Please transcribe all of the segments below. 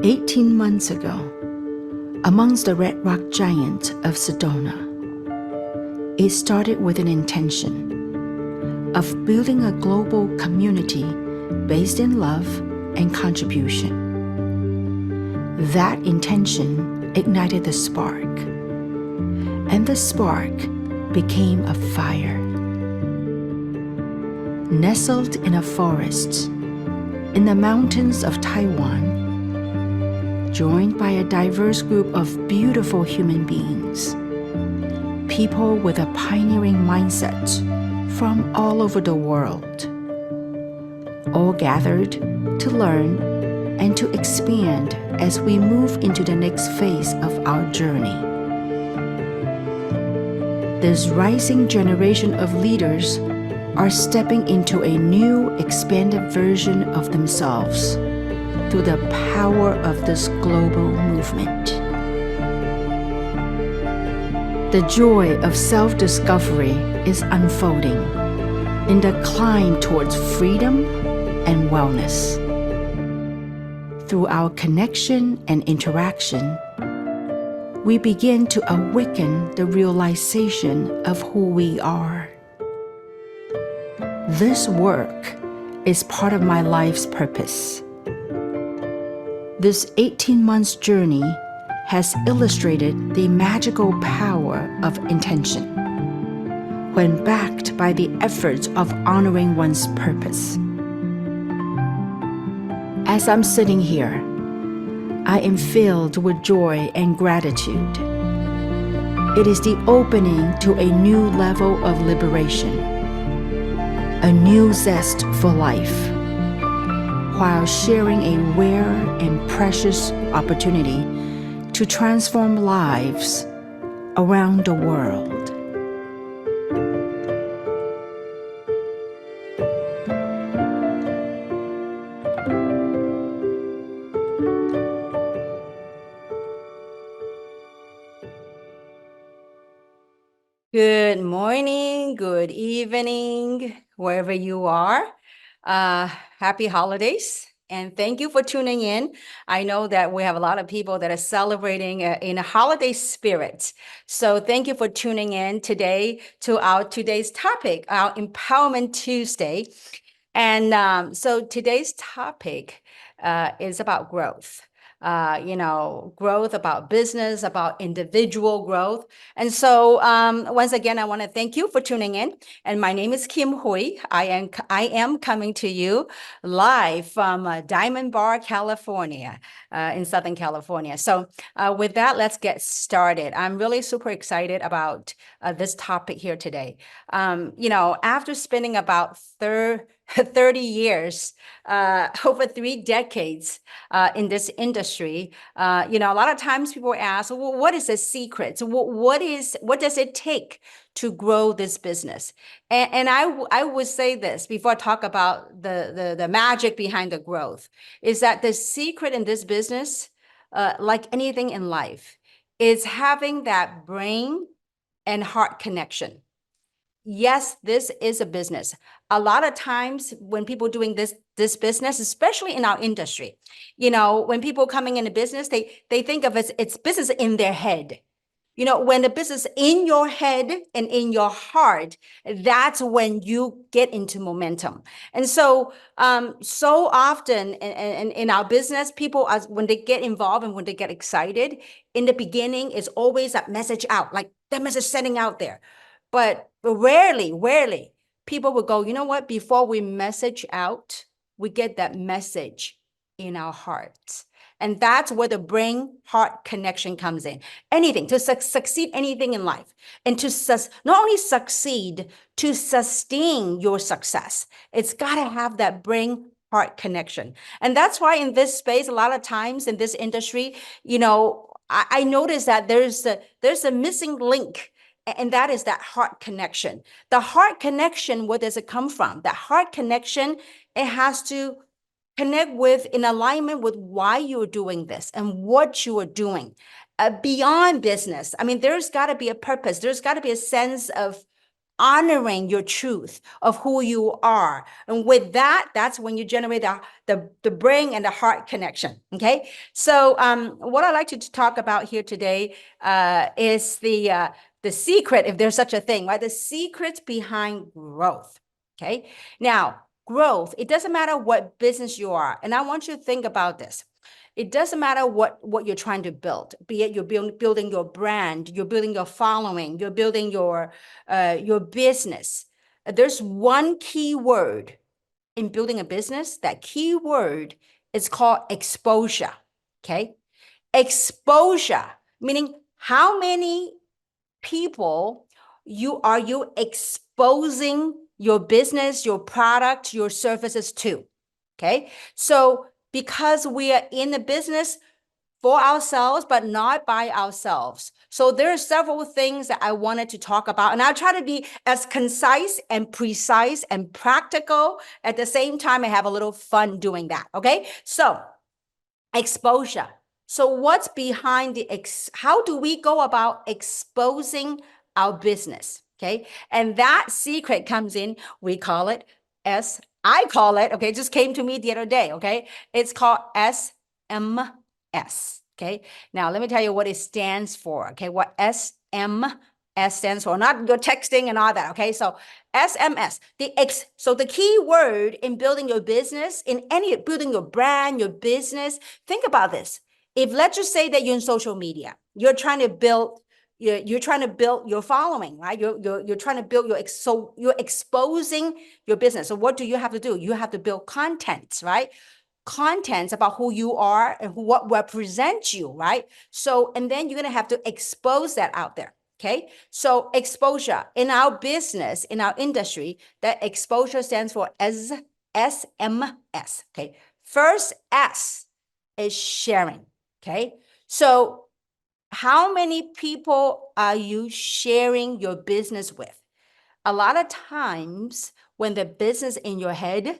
18 months ago, amongst the red rock giants of Sedona, it started with an intention of building a global community based in love and contribution. That intention ignited the spark, and the spark became a fire. Nestled in a forest in the mountains of Taiwan, joined by a diverse group of beautiful human beings, people with a pioneering mindset from all over the world, all gathered to learn and to expand as we move into the next phase of our journey. This rising generation of leaders are stepping into a new, expanded version of themselves through the power of this global movement. The joy of self-discovery is unfolding in the climb towards freedom and wellness. Through our connection and interaction, we begin to awaken the realization of who we are. This work is part of my life's purpose. This 18 months journey has illustrated the magical power of intention when backed by the efforts of honoring one's purpose. As I'm sitting here, I am filled with joy and gratitude. It is the opening to a new level of liberation, a new zest for life, while sharing a rare and precious opportunity to transform lives around the world. Good morning, good evening, wherever you are. Happy holidays, and thank you for tuning in. I know that we have a lot of people that are celebrating in a holiday spirit. So thank you for tuning in today to our today's topic, our Empowerment Tuesday. And so today's topic is about growth. Growth, about business, about individual growth. And so once again, I want to thank you for tuning in. And my name is Kim Hui. I am coming to you live from Diamond Bar, California, in Southern California. So with that, let's get started. I'm really super excited about this topic here today. After spending about 30 years, over 3 decades in this industry, a lot of times people ask, well, what is the secret? So what does it take to grow this business? And I would say this before I talk about the magic behind the growth, is that the secret in this business, like anything in life, is having that brain and heart connection. Yes, this is a business. A lot of times when people doing this business, especially in our industry, when people coming into business, they think of it's business in their head. When the business in your head and in your heart, that's when you get into momentum. And so, so often in our business, people, when they get involved and when they get excited, in the beginning, it's always that message out, like that message sending out there. But rarely, people will go, you know what, before we message out, we get that message in our hearts. And that's where the brain-heart connection comes in. Anything, to succeed anything in life, and to not only succeed, to sustain your success, it's got to have that brain-heart connection. And that's why in this space, a lot of times in this industry, I notice that there's a missing link. And that is that heart connection. The heart connection, where does it come from? That heart connection, it has to connect with, in alignment with why you're doing this and what you are doing. Beyond business, I mean, there's got to be a purpose. There's got to be a sense of honoring your truth of who you are. And with that, that's when you generate the brain and the heart connection. Okay. So what I'd like to talk about here today is the secret, if there's such a thing, right? The secret behind growth. Okay. Now, growth, it doesn't matter what business you are. And I want you to think about this. It doesn't matter what you're trying to build, be it you're building your brand, you're building your following, you're building your business. There's one key word in building a business. That key word is called exposure. Okay. Exposure, meaning how many people are you exposing your business, your product, your services to? Okay. So because we are in the business for ourselves, but not by ourselves. So there are several things that I wanted to talk about, and I'll try to be as concise and precise and practical at the same time. I have a little fun doing that. Okay. So exposure. So what's behind how do we go about exposing our business? Okay. And that secret comes in, we call it I call it, okay, it just came to me the other day. Okay. It's called S.M.S. Okay. Now let me tell you what it stands for. Okay. What S.M.S. stands for, not your texting and all that. Okay. So S.M.S. So the key word in building your business, building your brand, your business, think about this. If let's just say that you're in social media, you're trying to build your following, right? You're trying to build so you're exposing your business. So what do you have to do? You have to build content, right? Contents about who you are and what represents you, right? So, and then you're going to have to expose that out there. Okay. So exposure in our business, in our industry, that exposure stands for S.M.S. Okay. First S is sharing. Okay. So how many people are you sharing your business with? A lot of times when the business in your head,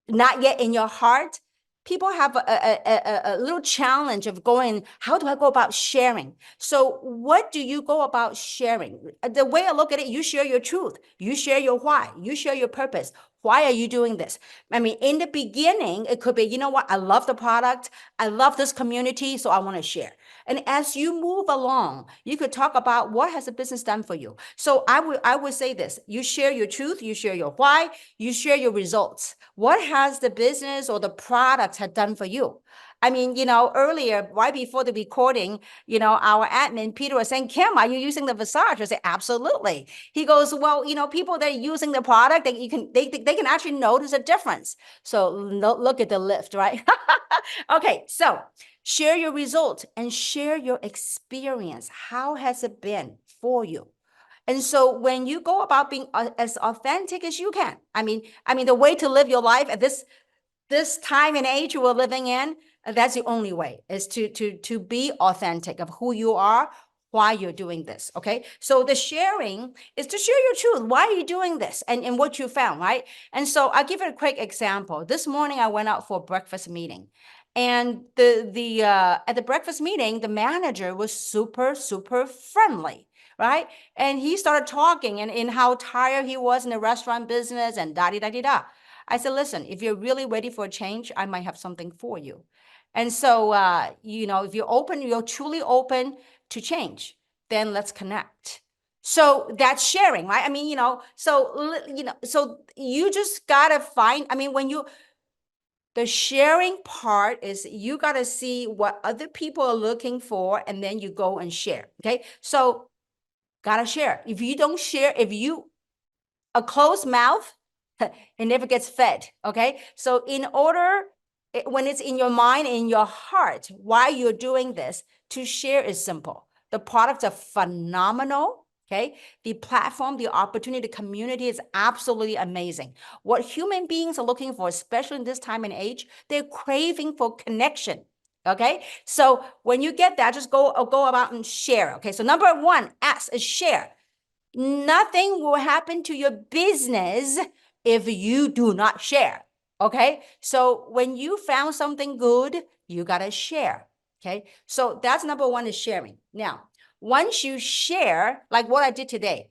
not yet in your heart, people have a little challenge of going, how do I go about sharing? So what do you go about sharing? The way I look at it, you share your truth. You share your why. You share your purpose. Why are you doing this? I mean, in the beginning, it could be, you know what? I love the product. I love this community, so I want to share. And as you move along, you could talk about what has the business done for you. So I would say this: you share your truth, you share your why, you share your results. What has the business or the product had done for you? I mean, earlier, right before the recording, our admin, Peter, was saying, Kim, are you using the Visage? I said, absolutely. He goes, well, people that are using the product, they can actually notice a difference. So look at the lift, right? Okay, so share your results and share your experience. How has it been for you? And so when you go about being as authentic as you can, I mean, the way to live your life at this time and age we're living in, that's the only way, is to be authentic of who you are, why you're doing this. Okay. So the sharing is to share your truth. Why are you doing this? And what you found, right? And so I'll give you a quick example. This morning I went out for a breakfast meeting. And at the breakfast meeting, the manager was super, super friendly, right? And he started talking and in how tired he was in the restaurant business and da-di-da-di-da. I said, listen, if you're really ready for a change, I might have something for you. And so, if you're truly open to change, then let's connect. So that's sharing, right? I mean, so you just gotta find, the sharing part is you got to see what other people are looking for, and then you go and share. Okay. So got to share. If you don't share, a closed mouth, it never gets fed. Okay. So when it's in your mind, in your heart, why you're doing this, to share is simple. The products are phenomenal. Okay. The platform, the opportunity, the community is absolutely amazing. What human beings are looking for, especially in this time and age, they're craving for connection. Okay. So when you get that, just go about and share. Okay. So number one, S is share. Nothing will happen to your business if you do not share. Okay. So when you found something good, you got to share. Okay. So that's number one, is sharing. Now, once you share, like what I did today,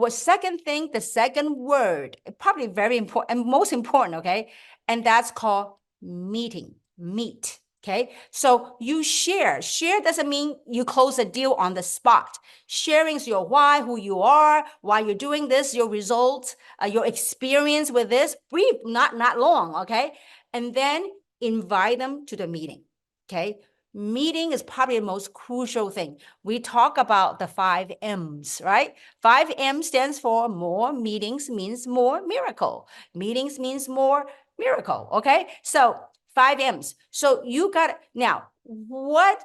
Second thing, the second word, probably very important and most important, okay? And that's called meeting, meet. Okay, so you share. Share doesn't mean you close a deal on the spot. Sharing is your why, who you are, why you're doing this, your results, your experience with this. Brief, not long. Okay, and then invite them to the meeting. Okay, meeting is probably the most crucial thing. We talk about the 5 M's, right? 5 M stands for more meetings means more miracle. Meetings means more miracle. Okay, so 5 M's. So you got now what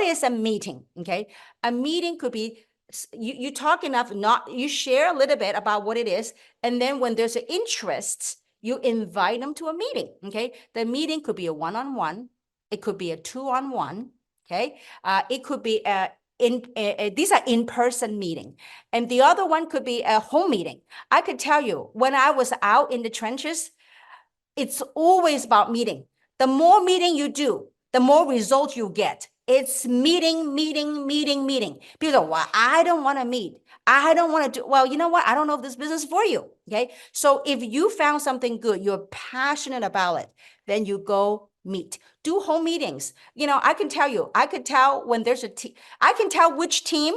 is a meeting? Okay, a meeting could be you talk enough, not you share a little bit about what it is, and then when there's an interest, you invite them to a meeting. Okay, the meeting could be a one-on-one, it could be a two-on-one. Okay, it could be these are in-person meeting, and the other one could be a home meeting. I could tell you when I was out in the trenches, it's always about meeting. The more meeting you do, the more results you get. It's meeting, meeting, meeting, meeting. People go, well, I don't want to meet. I don't want to do, well, you know what? I don't know if this business is for you. Okay. So if you found something good, you're passionate about it, then you go meet. Do home meetings. I can tell you, I could tell when there's a team, I can tell which team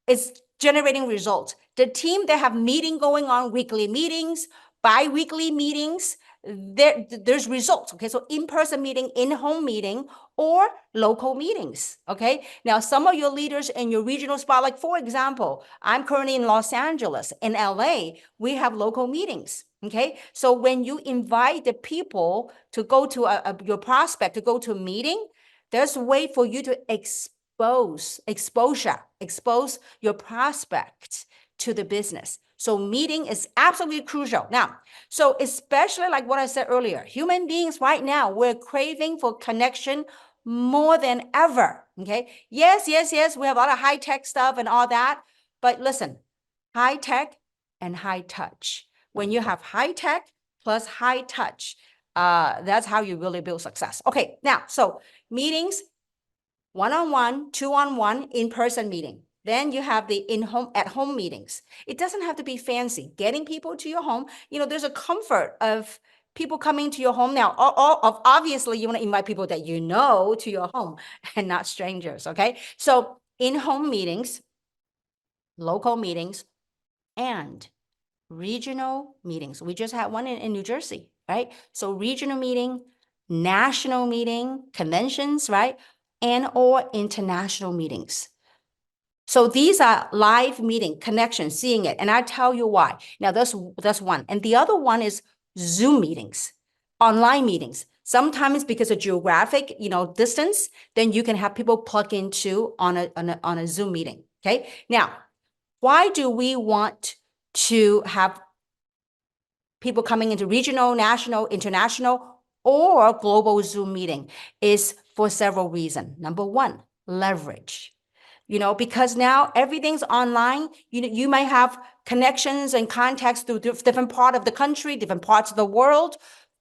is generating results. The team that have meeting going on, weekly meetings, bi-weekly meetings, there's results. Okay, so in-person meeting, in-home meeting, or local meetings. Okay, now some of your leaders in your regional spot, like for example, I'm currently in Los Angeles. In LA, we have local meetings. Okay, so when you invite the people to go to your prospect to go to a meeting, there's a way for you to expose your prospects to the business. So meeting is absolutely crucial. Now, so especially like what I said earlier, human beings right now, we're craving for connection more than ever. Okay. Yes, we have a lot of high-tech stuff and all that. But listen, high tech and high touch. When you have high tech plus high touch, that's how you really build success. Okay, now, so meetings, one-on-one, two-on-one, in-person meeting. Then you have the at-home meetings. It doesn't have to be fancy. Getting people to your home, there's a comfort of people coming to your home now. Obviously, you want to invite people that you know to your home and not strangers, okay? So in-home meetings, local meetings, and regional meetings. We just had one in New Jersey, right? So regional meeting, national meeting, conventions, right? And or international meetings. So these are live meeting, connection, seeing it. And I tell you why. Now that's one. And the other one is Zoom meetings, online meetings. Sometimes because of geographic, distance, then you can have people plug into on a Zoom meeting. Okay. Now, why do we want to have people coming into regional, national, international, or global Zoom meeting? Is for several reasons. Number one, leverage. Because now everything's online, you might have connections and contacts through different part of the country, different parts of the world.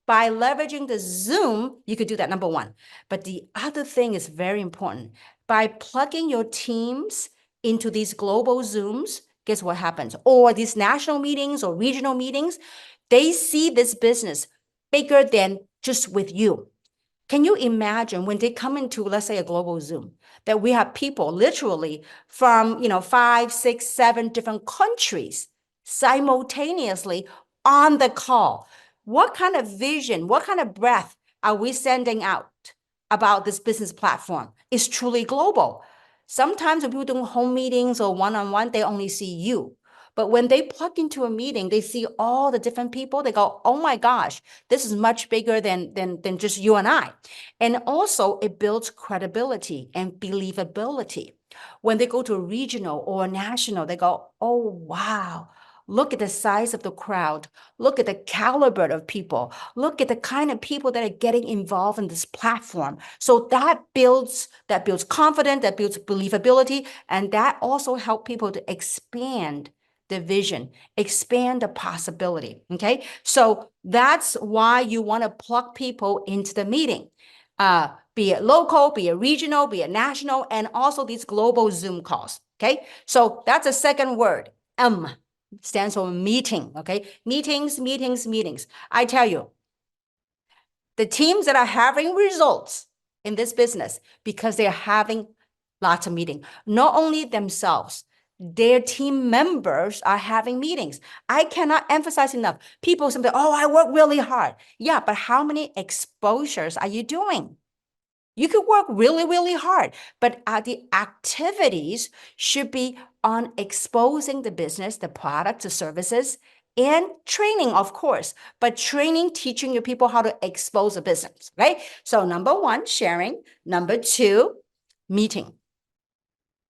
By leveraging the Zoom, you could do that, number one. But the other thing is very important. By plugging your teams into these global Zooms, guess what happens? Or these national meetings or regional meetings, they see this business bigger than just with you. Can you imagine when they come into, let's say, a global Zoom, that we have people literally from, 5, 6, 7 different countries simultaneously on the call? What kind of vision, what kind of breath are we sending out about this business platform? It's truly global. Sometimes when people do home meetings or one-on-one, they only see you. But when they plug into a meeting, they see all the different people. They go, oh my gosh, this is much bigger than just you and I. And also it builds credibility and believability. When they go to a regional or a national, they go, oh, wow, look at the size of the crowd. Look at the caliber of people. Look at the kind of people that are getting involved in this platform. So that builds confidence, that builds believability, and that also helps people to expand the vision, expand the possibility. Okay. So that's why you want to plug people into the meeting, be it local, be it regional, be it national, and also these global Zoom calls. Okay, so that's the second word. Stands for meeting. Okay, meetings, meetings, meetings. I tell you, the teams that are having results in this business because they're having lots of meetings, not only themselves, their team members are having meetings. I cannot emphasize enough. People say, oh, I work really hard. Yeah, but how many exposures are you doing? You could work really, really hard, but the activities should be on exposing the business, the product, the services, and training, of course, but training, teaching your people how to expose a business, right? So number one, sharing. Number two, meeting.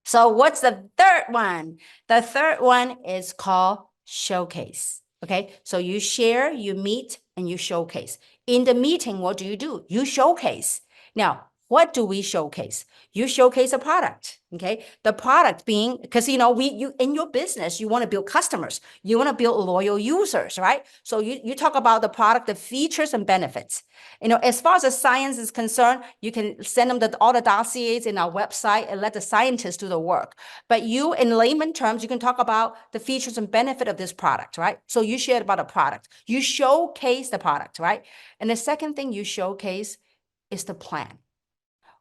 So what's the third one? The third one is called showcase. Okay, so you share, you meet, and you showcase. In the meeting, what do? You showcase. Now, what do we showcase? You showcase a product. Okay, the product being, because you in your business, you want to build customers, you want to build loyal users, right? So you talk about the product, the features and benefits. As far as the science is concerned, you can send them all the dossiers in our website and let the scientists do the work. But you, in layman terms, you can talk about the features and benefit of this product, right? So you share about a product. You showcase the product, right? And the second thing you showcase is the plan.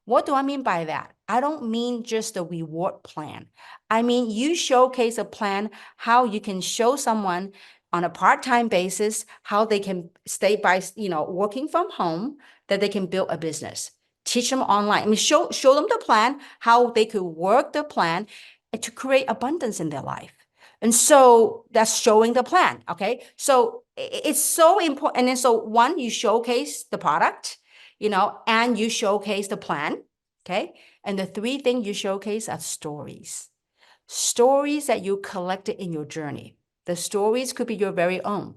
What do I mean by that? I don't mean just the reward plan. I mean, you showcase a plan, how you can show someone on a part-time basis, how they can stay by, working from home, that they can build a business. Teach them online. I mean, show them the plan, how they could work the plan to create abundance in their life. And so that's showing the plan. Okay. So it's so important. And then so one, you showcase the product, and you showcase the plan. Okay. And the three things you showcase are stories. Stories that you collected in your journey. The stories could be your very own.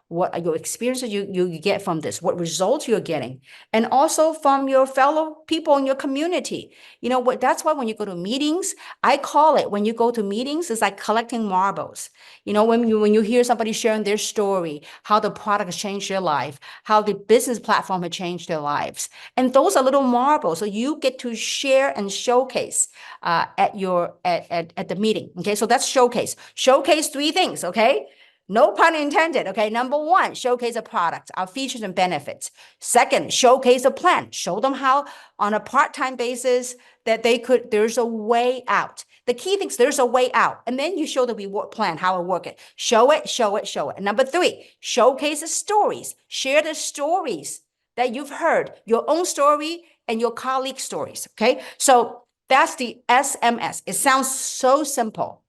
What are your experiences you get from this? What results you're getting? And also from your fellow people in your community. That's why when you go to meetings, I call it, when you go to meetings, it's like collecting marbles. When you hear somebody sharing their story, how the product has changed their life, how the business platform has changed their lives. And those are little marbles. So you get to share and showcase at the meeting. Okay, so that's showcase. Showcase three things, okay? No pun intended. Okay. Number one, showcase a product, our features and benefits. Second, showcase a plan. Show them how on a part-time basis that there's a way out. The key things, there's a way out. And then you show the reward plan, how it work it. Show it, show it, show it. And number three, showcase the stories. Share the stories that you've heard, your own story and your colleague stories. Okay. So that's the S.M.S. It sounds so simple.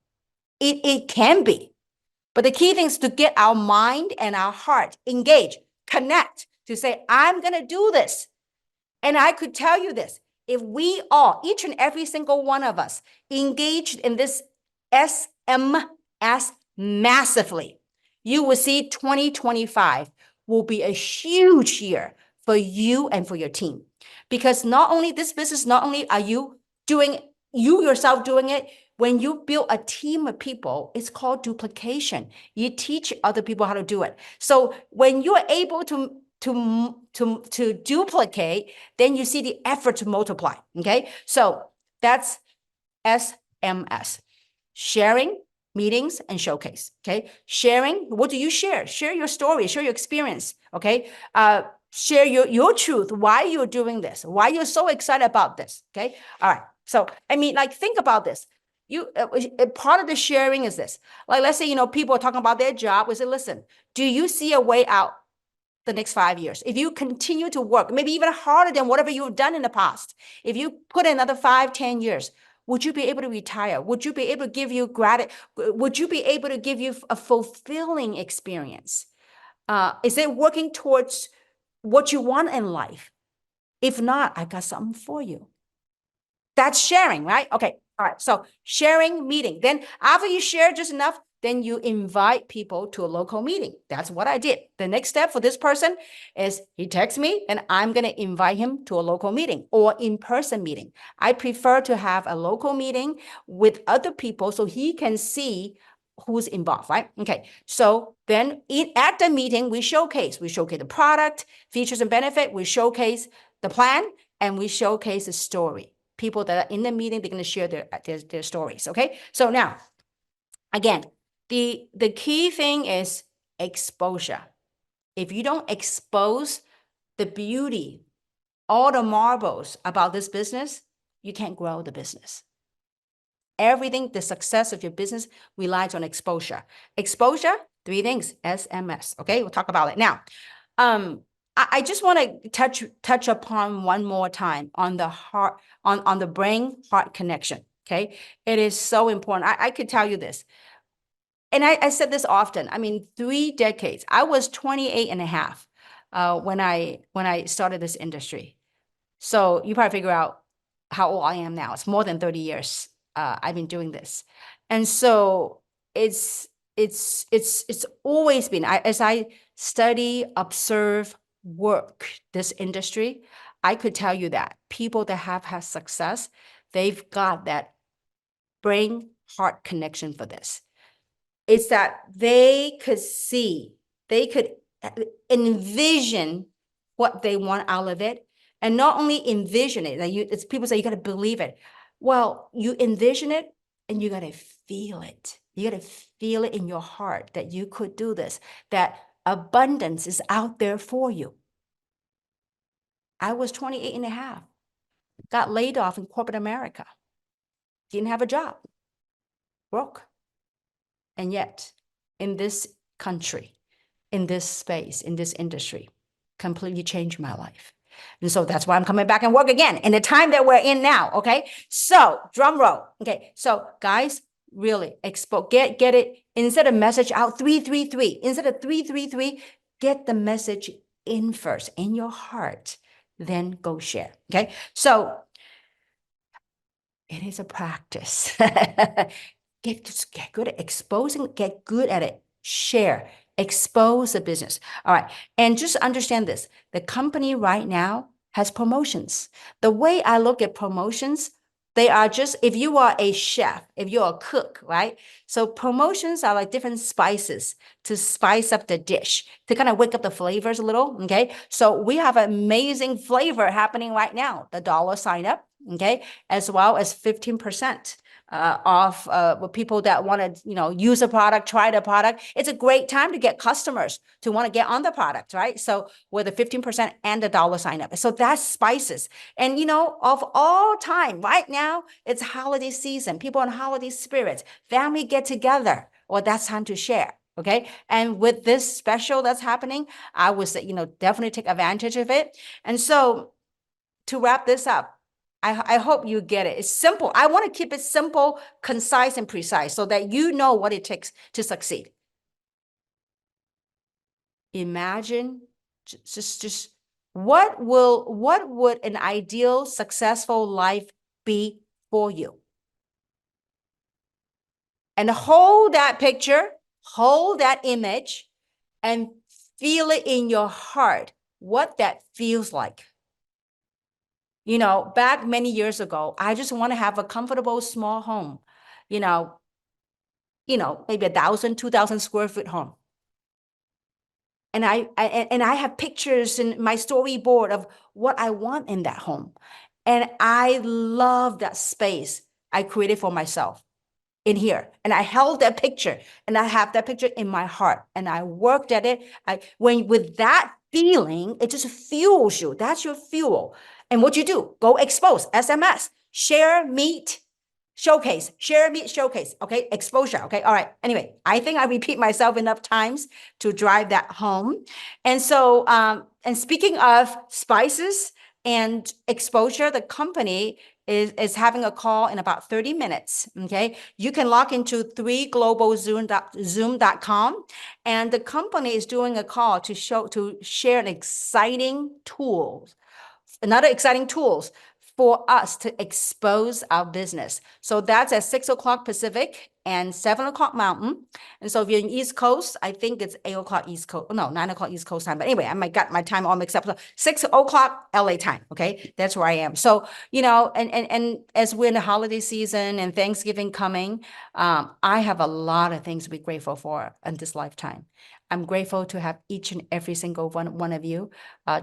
It can be. But the key thing is to get our mind and our heart engaged, connect, to say, I'm going to do this. And I could tell you this, if we all, each and every single one of us, engaged in this S.M.S. massively, you will see 2025 will be a huge year for you and for your team. Because not only this business, not only are you yourself doing it, when you build a team of people, it's called duplication. You teach other people how to do it. So when you're able to duplicate, then you see the effort to multiply. Okay, so that's S.M.S. Sharing, meetings, and showcase. Okay, sharing. What do you share? Share your story. Share your experience. Okay, share your truth. Why you're doing this? Why you're so excited about this? Okay, all right. So I mean, think about this. Part of the sharing is this. Like, let's say, people are talking about their job. We say, listen, do you see a way out the next 5 years? If you continue to work, maybe even harder than whatever you've done in the past, if you put in another 5, 10 years, would you be able to retire? Would you be able to give you gratitude? Would you be able to give you a fulfilling experience? Is it working towards what you want in life? If not, I got something for you. That's sharing, right? Okay. All right. So sharing, meeting. Then after you share just enough, then you invite people to a local meeting. That's what I did. The next step for this person is he texts me and I'm going to invite him to a local meeting or in-person meeting. I prefer to have a local meeting with other people so he can see who's involved, right? Okay. So then at the meeting, we showcase the product, features and benefit. We showcase the plan and we showcase the story. people that are in the meeting, they're going to share their stories. Okay. So now, again, the key thing is exposure. If you don't expose the beauty, all the marbles about this business, you can't grow the business. Everything, the success of your business relies on exposure. Exposure, 3 things, S.M.S. Okay, we'll talk about it now. I just want to touch upon one more time on the heart, on the brain heart connection. Okay, it is so important. I could tell you this, and I said this often. I mean, 3 decades. I was 28 and a half when I started this industry. So you probably figure out how old I am now. It's more than 30 years. I've been doing this. And so it's always been, as I study, observe, work this industry, I could tell you that people that have had success, they've got that brain heart connection for this. It's that they could see, they could envision what they want out of it. And not only envision it, like it's people say you got to believe it. Well, you envision it and you got to feel it. You got to feel it in your heart that you could do this, that abundance is out there for you. I was 28 and a half, got laid off in corporate America, didn't have a job, broke. And yet, in this country, in this space, in this industry, completely changed my life. And so that's why I'm coming back and work again in the time that we're in now. Okay. So drum roll. Okay. So guys, really get it instead of message out 333, instead of 333, get the message in first in your heart, then go share. Okay. So it is a practice. Get good at exposing, get good at it, share, expose the business. All right. And just understand this, the company right now has promotions. The way I look at promotions, they are just, if you are a chef, if you're a cook, right? So promotions are like different spices to spice up the dish, to kind of wake up the flavors a little, okay? So we have amazing flavor happening right now, the dollar sign up, okay? As well as 15%. Off with people that want to, use a product, try the product. It's a great time to get customers to want to get on the product, right? So with the 15% and the dollar sign up. So that's spices. And, of all time, right now, it's holiday season. People on holiday spirits, family get together. Well, that's time to share. Okay. And with this special that's happening, I would say, definitely take advantage of it. And so to wrap this up, I hope you get it. It's simple. I want to keep it simple, concise, and precise so that you know what it takes to succeed. Imagine just what would an ideal, successful life be for you? And hold that picture, hold that image, and feel it in your heart, what that feels like. Back many years ago, I just want to have a comfortable small home, maybe 1,000, 2,000 square foot home. And I have pictures in my storyboard of what I want in that home. And I love that space I created for myself in here. And I held that picture and I have that picture in my heart and I worked at it. With that feeling, it just fuels you. That's your fuel. And what you do, go expose, S.M.S, share, meet, showcase, share, meet, showcase. Okay. Exposure. Okay. All right. Anyway, I think I repeat myself enough times to drive that home. And so, and speaking of spices and exposure, the company is having a call in about 30 minutes. Okay. You can log into 3globalzoom.com and the company is doing a call to share an exciting tools, another exciting tools for us to expose our business. So that's at 6 o'clock Pacific and 7 o'clock Mountain. And so if you're in East Coast, I think it's 8 o'clock East Coast. No, 9 o'clock East Coast time. But anyway, I got my time all mixed up. So 6 o'clock LA time. Okay. That's where I am. So, and as we're in the holiday season and Thanksgiving coming, I have a lot of things to be grateful for in this lifetime. I'm grateful to have each and every single one of you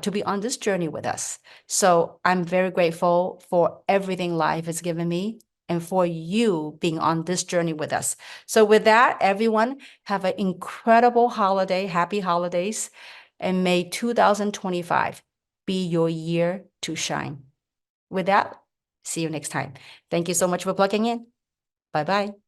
to be on this journey with us. So I'm very grateful for everything life has given me and for you being on this journey with us. So with that, everyone, have an incredible holiday, happy holidays, and may 2025 be your year to shine. With that, see you next time. Thank you so much for plugging in. Bye-bye.